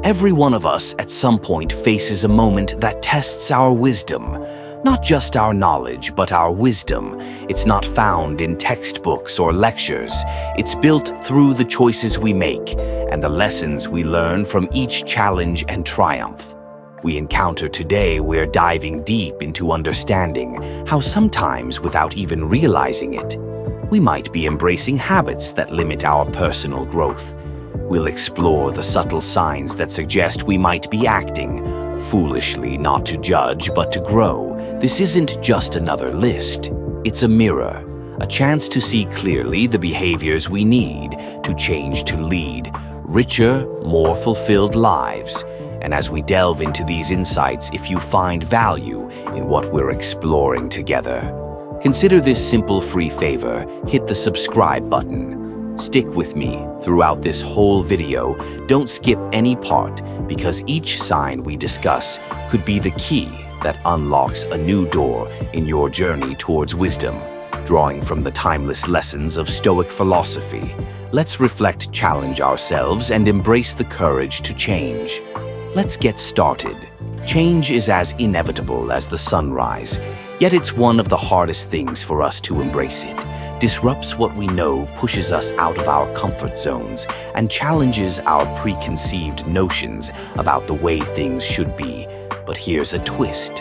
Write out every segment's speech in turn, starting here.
Every one of us at some point faces a moment that tests our wisdom. Not just our knowledge, but our wisdom. It's not found in textbooks or lectures. It's built through the choices we make and the lessons we learn from each challenge and triumph. We encounter today, we're diving deep into understanding how sometimes, without even realizing it, we might be embracing habits that limit our personal growth. We'll explore the subtle signs that suggest we might be acting foolishly, not to judge, but to grow. This isn't just another list. It's a mirror, a chance to see clearly the behaviors we need to change to lead richer, more fulfilled lives. And as we delve into these insights, if you find value in what we're exploring together, consider this simple free favor: hit the subscribe button. Stick with me throughout this whole video. Don't skip any part, because each sign we discuss could be the key that unlocks a new door in your journey towards wisdom. Drawing from the timeless lessons of Stoic philosophy, let's reflect, challenge ourselves, and embrace the courage to change. Let's get started. Change is as inevitable as the sunrise, yet it's one of the hardest things for us to embrace. It disrupts what we know, pushes us out of our comfort zones, and challenges our preconceived notions about the way things should be. But here's a twist.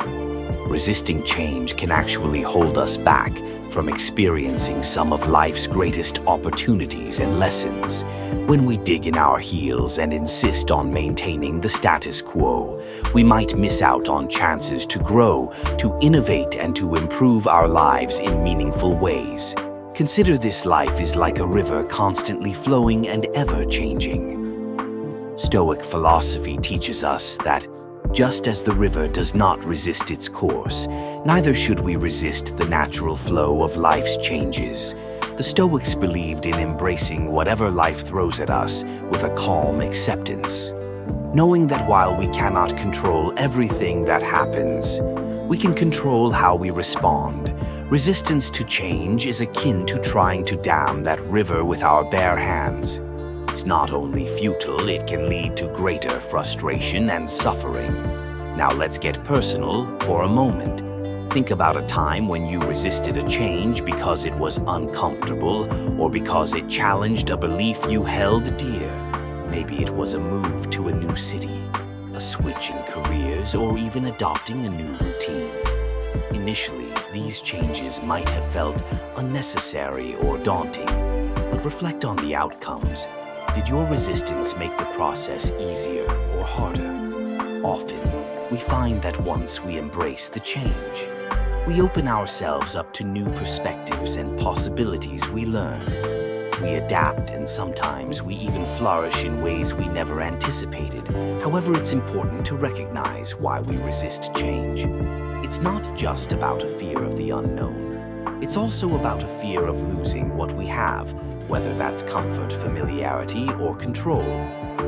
Resisting change can actually hold us back from experiencing some of life's greatest opportunities and lessons. When we dig in our heels and insist on maintaining the status quo, we might miss out on chances to grow, to innovate, and to improve our lives in meaningful ways. Consider this: life is like a river, constantly flowing and ever-changing. Stoic philosophy teaches us that just as the river does not resist its course, neither should we resist the natural flow of life's changes. The Stoics believed in embracing whatever life throws at us with a calm acceptance, knowing that while we cannot control everything that happens, we can control how we respond. Resistance to change is akin to trying to dam that river with our bare hands. It's not only futile, it can lead to greater frustration and suffering. Now let's get personal for a moment. Think about a time when you resisted a change because it was uncomfortable or because it challenged a belief you held dear. Maybe it was a move to a new city, a switch in careers, or even adopting a new routine. Initially, these changes might have felt unnecessary or daunting, but reflect on the outcomes. Did your resistance make the process easier or harder? Often, we find that once we embrace the change, we open ourselves up to new perspectives and possibilities. We learn, we adapt, and sometimes we even flourish in ways we never anticipated. However, it's important to recognize why we resist change. It's not just about a fear of the unknown. It's also about a fear of losing what we have, whether that's comfort, familiarity, or control.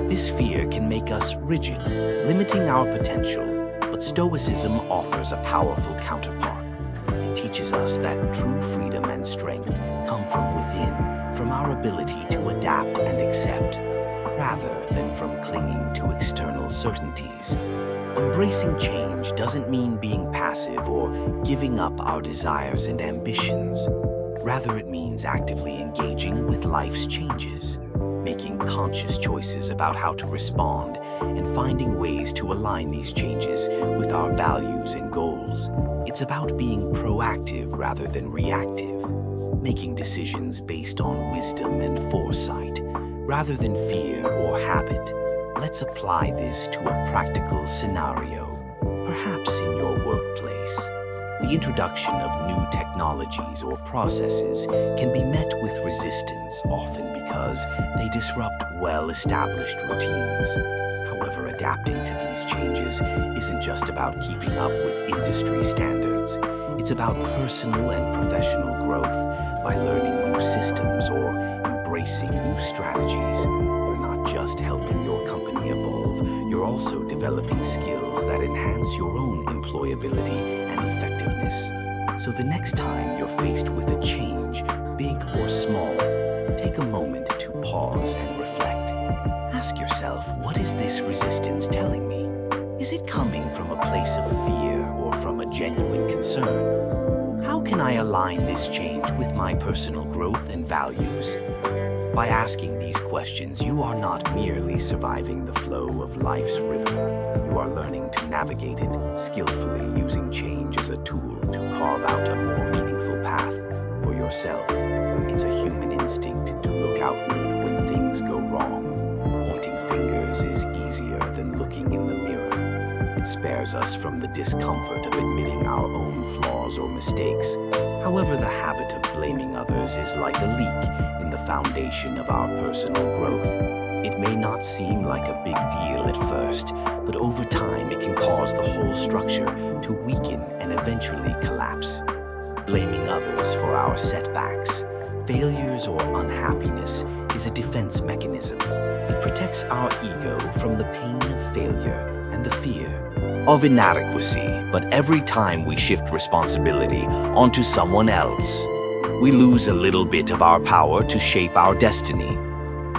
This fear can make us rigid, limiting our potential, but Stoicism offers a powerful counterpart. It teaches us that true freedom and strength come from within, from our ability to adapt and accept, rather than from clinging to external certainties. Embracing change doesn't mean being passive or giving up our desires and ambitions. Rather, it means actively engaging with life's changes, making conscious choices about how to respond, and finding ways to align these changes with our values and goals. It's about being proactive rather than reactive, making decisions based on wisdom and foresight, rather than fear or habit. Let's apply this to a practical scenario, perhaps in your workplace. The introduction of new technologies or processes can be met with resistance, often because they disrupt well-established routines. However, adapting to these changes isn't just about keeping up with industry standards. It's about personal and professional growth. By learning new systems or embracing new strategies, you're not just helping your company evolve, you're also developing skills that enhance your own employability and effectiveness. So the next time you're faced with a change, big or small, Take a moment to pause and reflect. Ask yourself, what is this resistance telling me? Is it coming from a place of fear or from a genuine concern? How can I align this change with my personal growth and values? By asking these questions, you are not merely surviving the flow of life's river. You are learning to navigate it skillfully, using change as a tool to carve out a more meaningful path for yourself. It's a human instinct to look outward when things go wrong. Pointing fingers is easier than looking in the mirror. It spares us from the discomfort of admitting our own flaws or mistakes. However, the habit of blaming others is like a leak in the foundation of our personal growth. It may not seem like a big deal at first, but over time it can cause the whole structure to weaken and eventually collapse. Blaming others for our setbacks, failures, or unhappiness is a defense mechanism. It protects our ego from the pain of failure and the fear of inadequacy. But every time we shift responsibility onto someone else, we lose a little bit of our power to shape our destiny.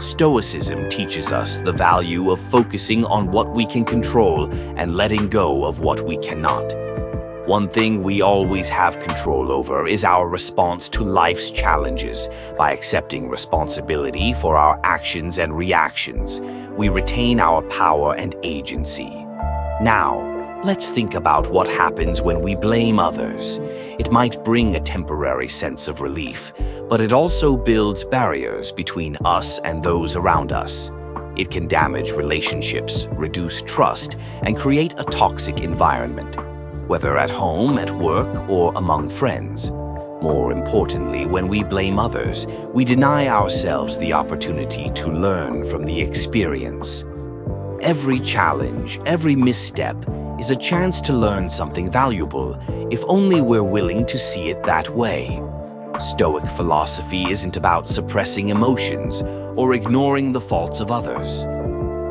Stoicism teaches us the value of focusing on what we can control and letting go of what we cannot. One thing we always have control over is our response to life's challenges. By accepting responsibility for our actions and reactions, we retain our power and agency. Now, let's think about what happens when we blame others. It might bring a temporary sense of relief, but it also builds barriers between us and those around us. It can damage relationships, reduce trust, and create a toxic environment, whether at home, at work, or among friends. More importantly, when we blame others, we deny ourselves the opportunity to learn from the experience. Every challenge, every misstep, is a chance to learn something valuable, if only we're willing to see it that way. Stoic philosophy isn't about suppressing emotions or ignoring the faults of others.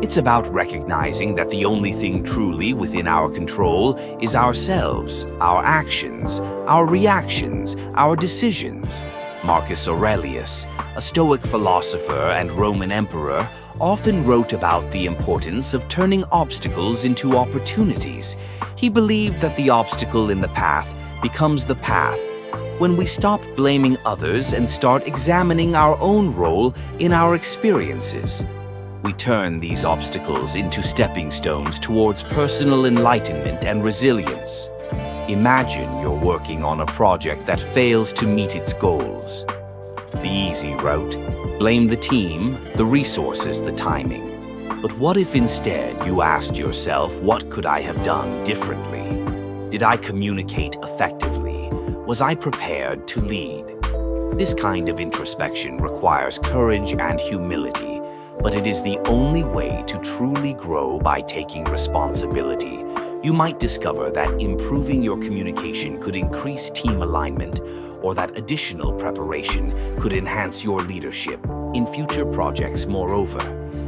It's about recognizing that the only thing truly within our control is ourselves, our actions, our reactions, our decisions. Marcus Aurelius, a Stoic philosopher and Roman emperor, often wrote about the importance of turning obstacles into opportunities. He believed that the obstacle in the path becomes the path when we stop blaming others and start examining our own role in our experiences. We turn these obstacles into stepping stones towards personal enlightenment and resilience. Imagine you're working on a project that fails to meet its goals. The easy route: blame the team, the resources, the timing. But what if instead you asked yourself, what could I have done differently? Did I communicate effectively? Was I prepared to lead? This kind of introspection requires courage and humility, but it is the only way to truly grow. By taking responsibility, you might discover that improving your communication could increase team alignment, or that additional preparation could enhance your leadership in future projects. Moreover,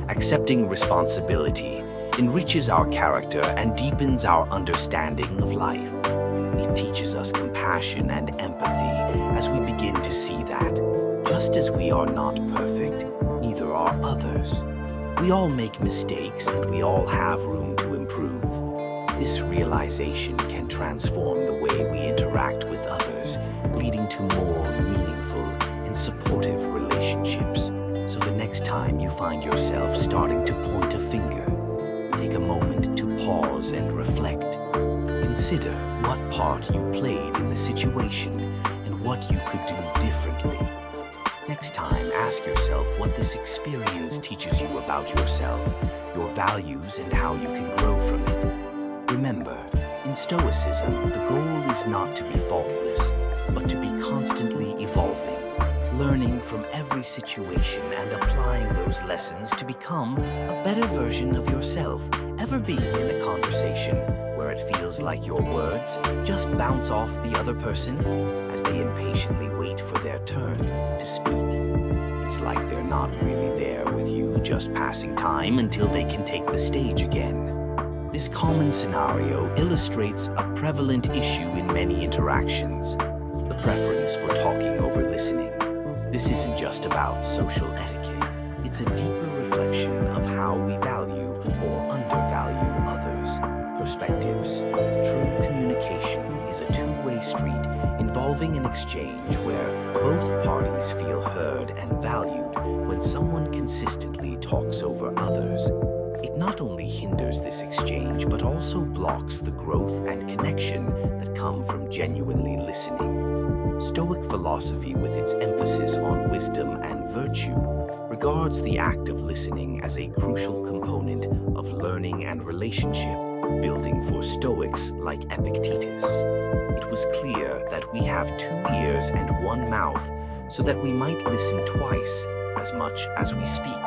accepting responsibility enriches our character and deepens our understanding of life. It teaches us compassion and empathy as we begin to see that, just as we are not perfect, neither are others. We all make mistakes and we all have room to improve. This realization can transform the way we interact with others, leading to more meaningful and supportive relationships. So the next time you find yourself starting to point a finger, take a moment to pause and reflect. Consider what part you played in the situation and what you could do differently. Next time, ask yourself what this experience teaches you about yourself, your values, and how you can grow from it. Remember, in Stoicism, the goal is not to be faultless, but to be constantly evolving, learning from every situation and applying those lessons to become a better version of yourself. Ever been in a conversation where it feels like your words just bounce off the other person as they impatiently wait for their turn to speak? It's like they're not really there with you, just passing time until they can take the stage again. This common scenario illustrates a prevalent issue in many interactions: the preference for talking over listening. This isn't just about social etiquette. It's a deeper reflection of how we value or undervalue others' perspectives. True communication is a two-way street involving an exchange where both parties feel heard and valued. When someone consistently talks over others, it not only hinders this exchange but also blocks the growth and connection that come from genuinely listening. Stoic philosophy, with its emphasis on wisdom and virtue, regards the act of listening as a crucial component of learning and relationship building. For Stoics like Epictetus, it was clear that we have 2 ears and 1 mouth so that we might listen twice as much as we speak.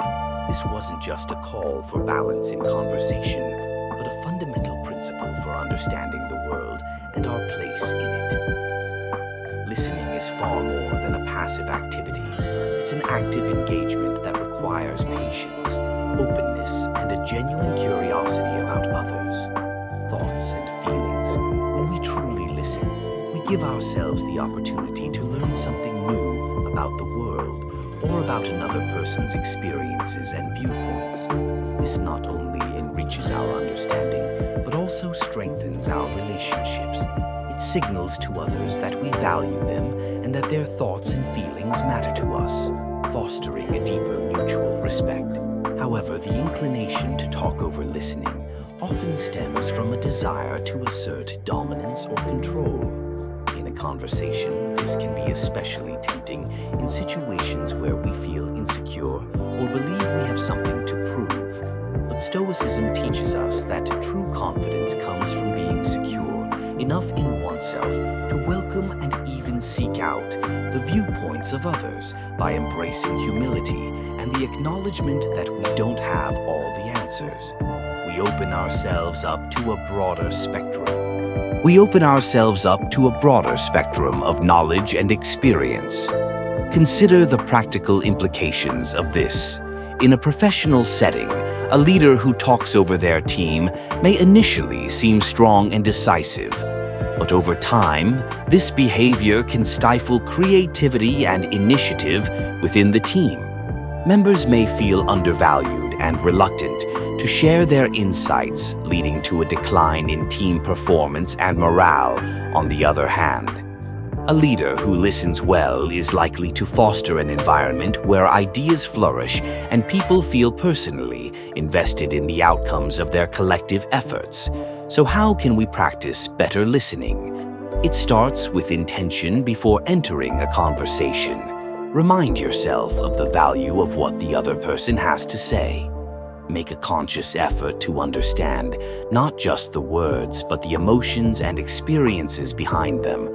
This wasn't just a call for balance in conversation, but a fundamental principle for understanding the world and our place in it. Listening is far more than a passive activity. It's an active engagement that requires patience, openness, and a genuine curiosity about others' thoughts and feelings. When we truly listen, we give ourselves the opportunity to learn something new about the world or about another person's experiences and viewpoints. This not only enriches our understanding, but also strengthens our relationships. It signals to others that we value them and that their thoughts and feelings matter to us, fostering a deeper mutual respect. However, the inclination to talk over listening often stems from a desire to assert dominance or control. In a conversation, this can be especially tempting in situations where we feel insecure or believe we have something to prove. But Stoicism teaches us that true confidence comes from being secure enough in oneself to welcome and even seek out the viewpoints of others by embracing humility and the acknowledgement that we don't have all the answers. We open ourselves up to a broader spectrum. Of knowledge and experience. Consider the practical implications of this. In a professional setting, a leader who talks over their team may initially seem strong and decisive, but over time, this behavior can stifle creativity and initiative within the team. Members may feel undervalued and reluctant to share their insights, leading to a decline in team performance and morale. On the other hand, a leader who listens well is likely to foster an environment where ideas flourish and people feel personally invested in the outcomes of their collective efforts. So how can we practice better listening? It starts with intention before entering a conversation. Remind yourself of the value of what the other person has to say. Make a conscious effort to understand not just the words, but the emotions and experiences behind them.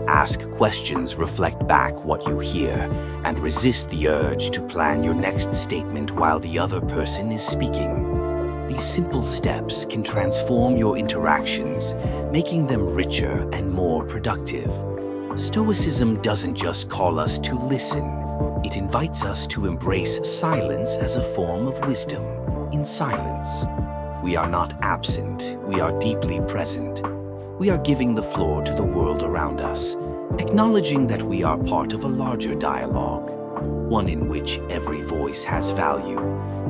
Ask questions, reflect back what you hear, and resist the urge to plan your next statement while the other person is speaking. These simple steps can transform your interactions, making them richer and more productive. Stoicism doesn't just call us to listen. It invites us to embrace silence as a form of wisdom. In silence, we are not absent, we are deeply present. We are giving the floor to the world around us, acknowledging that we are part of a larger dialogue, one in which every voice has value.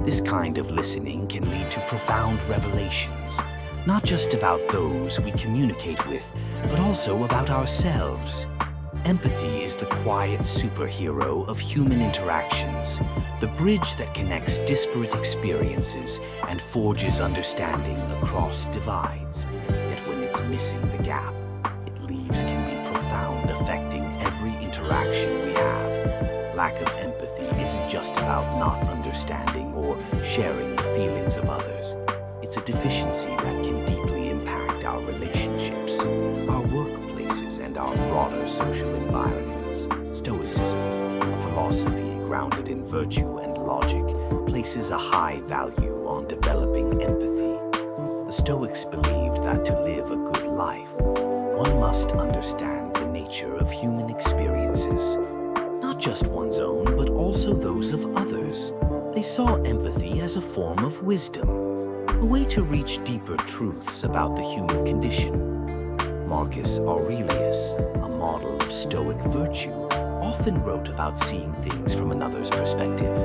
This kind of listening can lead to profound revelations, not just about those we communicate with, but also about ourselves. Empathy is the quiet superhero of human interactions, the bridge that connects disparate experiences and forges understanding across divides. Yet when it's missing the gap it leaves can be profound, affecting every interaction we have. Lack of empathy isn't just about not understanding or sharing the feelings of others. It's a deficiency that can deeply impact our relationships, our workplaces, and our broader social environments. Stoicism, a philosophy grounded in virtue and logic, places a high value on developing empathy. The Stoics believed that to live a good life, one must understand the nature of human experiences, not just one's own, but also those of others. They saw empathy as a form of wisdom, a way to reach deeper truths about the human condition. Marcus Aurelius, a model of Stoic virtue, often wrote about seeing things from another's perspective.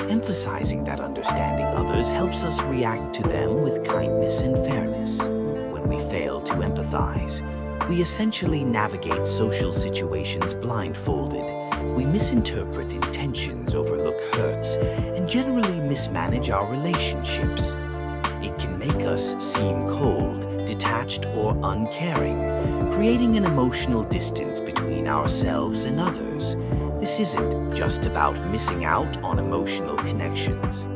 Emphasizing that understanding others helps us react to them with kindness and fairness. When we fail to empathize, we essentially navigate social situations blindfolded. We misinterpret intentions, overlook hurts, and generally mismanage our relationships. It can make us seem cold, detached, or uncaring, creating an emotional distance between ourselves and others. This isn't just about missing out on emotional connections.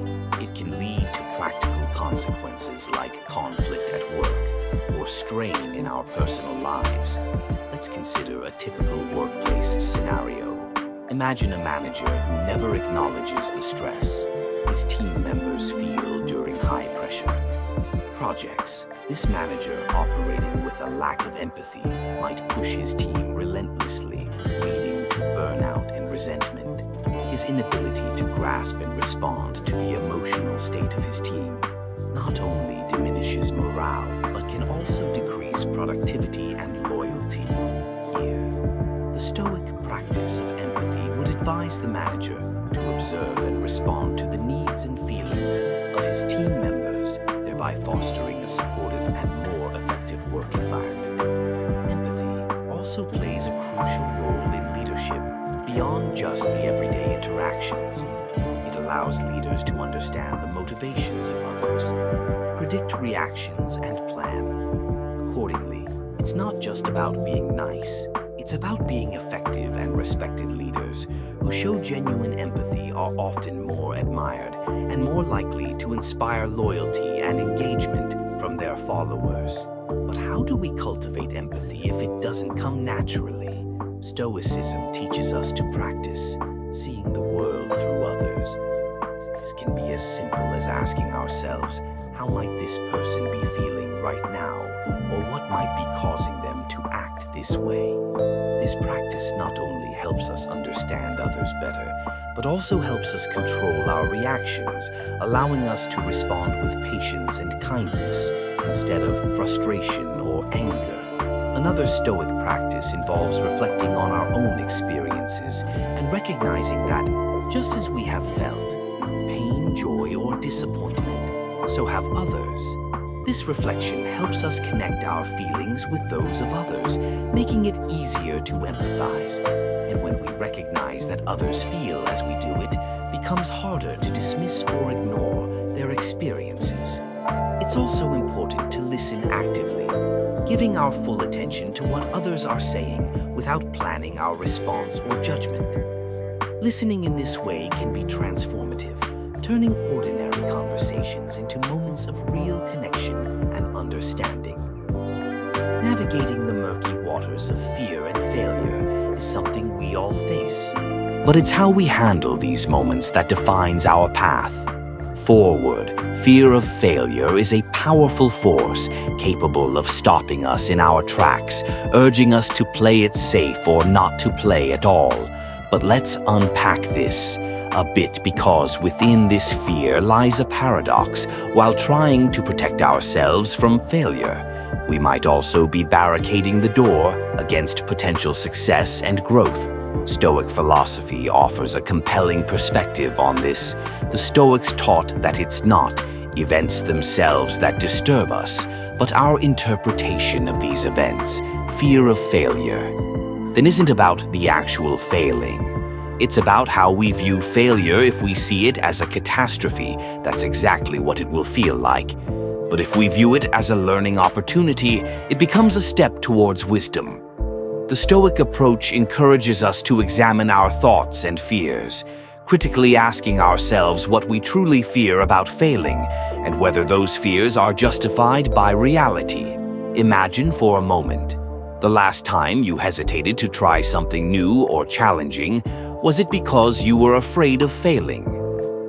It can lead to practical consequences like conflict at work or strain in our personal lives. Let's consider a typical workplace scenario. Imagine a manager who never acknowledges the stress his team members feel during high-pressure projects. This manager, operating with a lack of empathy, might push his team relentlessly, leading to burnout and resentment. His inability to grasp and respond to the emotional state of his team not only diminishes morale, but can also decrease productivity and loyalty. Here, the Stoic practice of empathy would advise the manager to observe and respond to the needs and feelings of his team members, thereby fostering a supportive and more effective work environment. Empathy also plays a crucial role in leadership beyond just the everyday interactions. It allows leaders to understand the motivations of others, predict reactions, and plan. Accordingly, it's not just about being nice. It's about being effective and respected leaders who show genuine empathy are often more admired and more likely to inspire loyalty and engagement from their followers. But how do we cultivate empathy if it doesn't come naturally? Stoicism teaches us to practice seeing the world through others. This can be as simple as asking ourselves, how might this person be feeling right now, or what might be causing them to act this way? This practice not only helps us understand others better, but also helps us control our reactions, allowing us to respond with patience and kindness instead of frustration or anger. Another Stoic practice involves reflecting on our own experiences and recognizing that, just as we have felt pain, joy, or disappointment, so have others. This reflection helps us connect our feelings with those of others, making it easier to empathize. And when we recognize that others feel as we do, it becomes harder to dismiss or ignore their experiences. It's also important to listen actively, giving our full attention to what others are saying without planning our response or judgment. Listening in this way can be transformative, turning ordinary conversations into moments of real connection and understanding. Navigating the murky waters of fear and failure is something we all face. But it's how we handle these moments that defines our path forward. Fear of failure is a powerful force capable of stopping us in our tracks, urging us to play it safe or not to play at all. But let's unpack this a bit, because within this fear lies a paradox. While trying to protect ourselves from failure, we might also be barricading the door against potential success and growth. Stoic philosophy offers a compelling perspective on this. The Stoics taught that it's not events themselves that disturb us, but our interpretation of these events. Fear of failure then isn't about the actual failing. It's about how we view failure. If we see it as a catastrophe, that's exactly what it will feel like. But if we view it as a learning opportunity, it becomes a step towards wisdom. The Stoic approach encourages us to examine our thoughts and fears, critically asking ourselves what we truly fear about failing and whether those fears are justified by reality. Imagine for a moment the last time you hesitated to try something new or challenging. Was it because you were afraid of failing?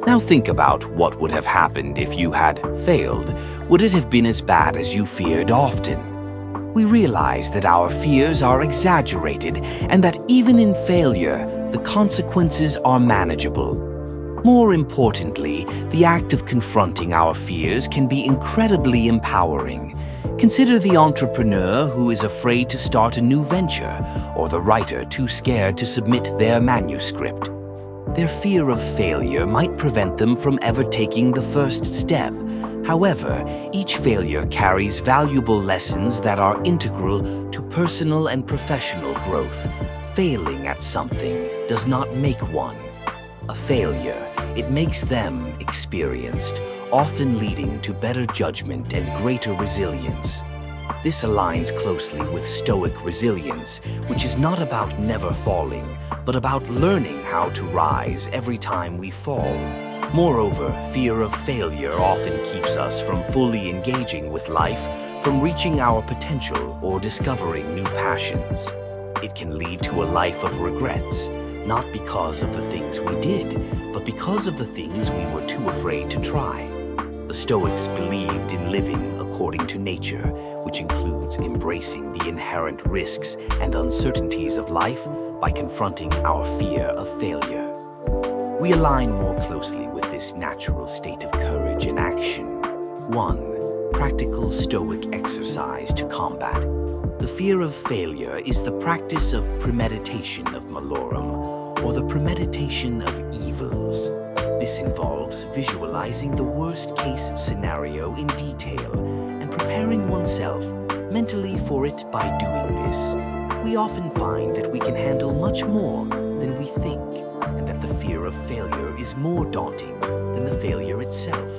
Now think about what would have happened if you had failed. Would it have been as bad as you feared often? We realize that our fears are exaggerated and that even in failure, the consequences are manageable. More importantly, the act of confronting our fears can be incredibly empowering. Consider the entrepreneur who is afraid to start a new venture, or the writer too scared to submit their manuscript. Their fear of failure might prevent them from ever taking the first step. However, each failure carries valuable lessons that are integral to personal and professional growth. Failing at something does not make one a failure. It makes them experienced, often leading to better judgment and greater resilience. This aligns closely with Stoic resilience, which is not about never falling, but about learning how to rise every time we fall. Moreover, fear of failure often keeps us from fully engaging with life, from reaching our potential or discovering new passions. It can lead to a life of regrets, not because of the things we did, but because of the things we were too afraid to try. The Stoics believed in living according to nature, which includes embracing the inherent risks and uncertainties of life by confronting our fear of failure. We align more closely with this natural state of courage and action. 1. Practical Stoic exercise to combat. The fear of failure is the practice of premeditation of malorum, or the premeditation of evils. This involves visualizing the worst-case scenario in detail and preparing oneself mentally for it by doing this. We often find that we can handle much more than we think, and that the fear of failure is more daunting than the failure itself.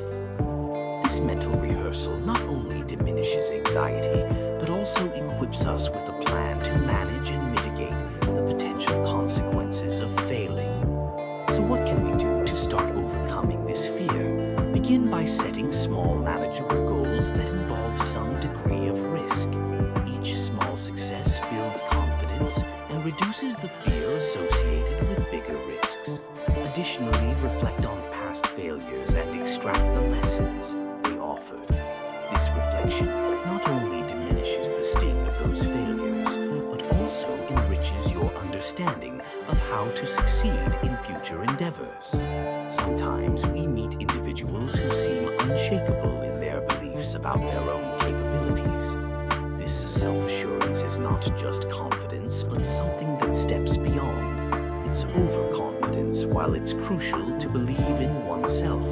This mental rehearsal not only diminishes anxiety, but also equips us with a plan to manage and mitigate the potential consequences of failing. So what can we do to start overcoming this fear? Begin by setting small, manageable goals that involve some degree of risk. Each small success builds confidence and reduces the fear associated with bigger risks. Additionally, reflect on past failures and extract the lessons they offered. This reflection not only diminishes the sting of those failures, but also enriches your understanding of how to succeed in future endeavors. Sometimes we meet individuals who seem unshakable in their beliefs about their own capabilities. This self-assurance is not just confidence, but something that steps beyond. It's overconfidence, while it's crucial to believe in oneself.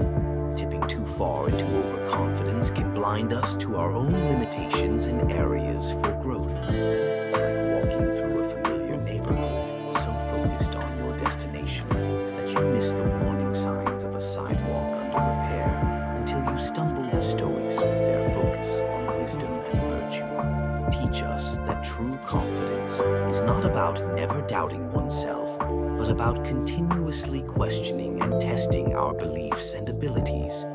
Tipping too far into overconfidence can blind us to our own limitations and areas for growth. It's like walking through a familiar neighborhood, so focused on your destination that you miss the warning signs of a sidewalk under repair until you stumble. The Stoics, with their focus on wisdom and virtue, teach us that true confidence is not about never doubting oneself, but about continuously questioning and testing our beliefs and abilities.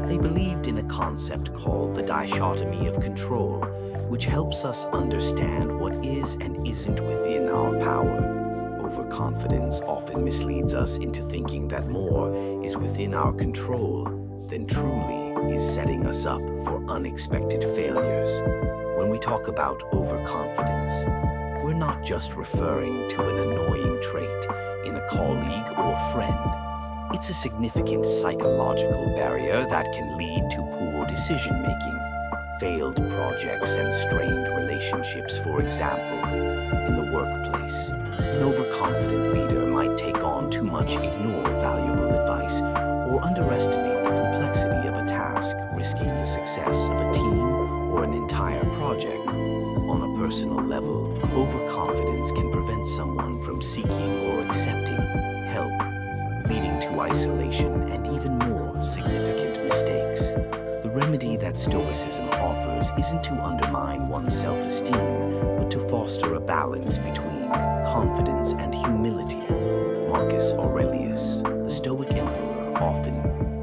They believed in a concept called the dichotomy of control, which helps us understand what is and isn't within our power. Overconfidence often misleads us into thinking that more is within our control than truly is setting us up for unexpected failures. When we talk about overconfidence, we're not just referring to an annoying trait in a colleague or friend. It's a significant psychological barrier that can lead to poor decision-making, failed projects, and strained relationships. For example, in the workplace, an overconfident leader might take on too much, ignore valuable advice, or underestimate the complexity of a task, risking the success of a team or an entire project. On a personal level, overconfidence can prevent someone from seeking or accepting help, leading to isolation and even more significant mistakes. The remedy that Stoicism offers isn't to undermine one's self-esteem, but to foster a balance between confidence and humility. Marcus Aurelius, the Stoic emperor, often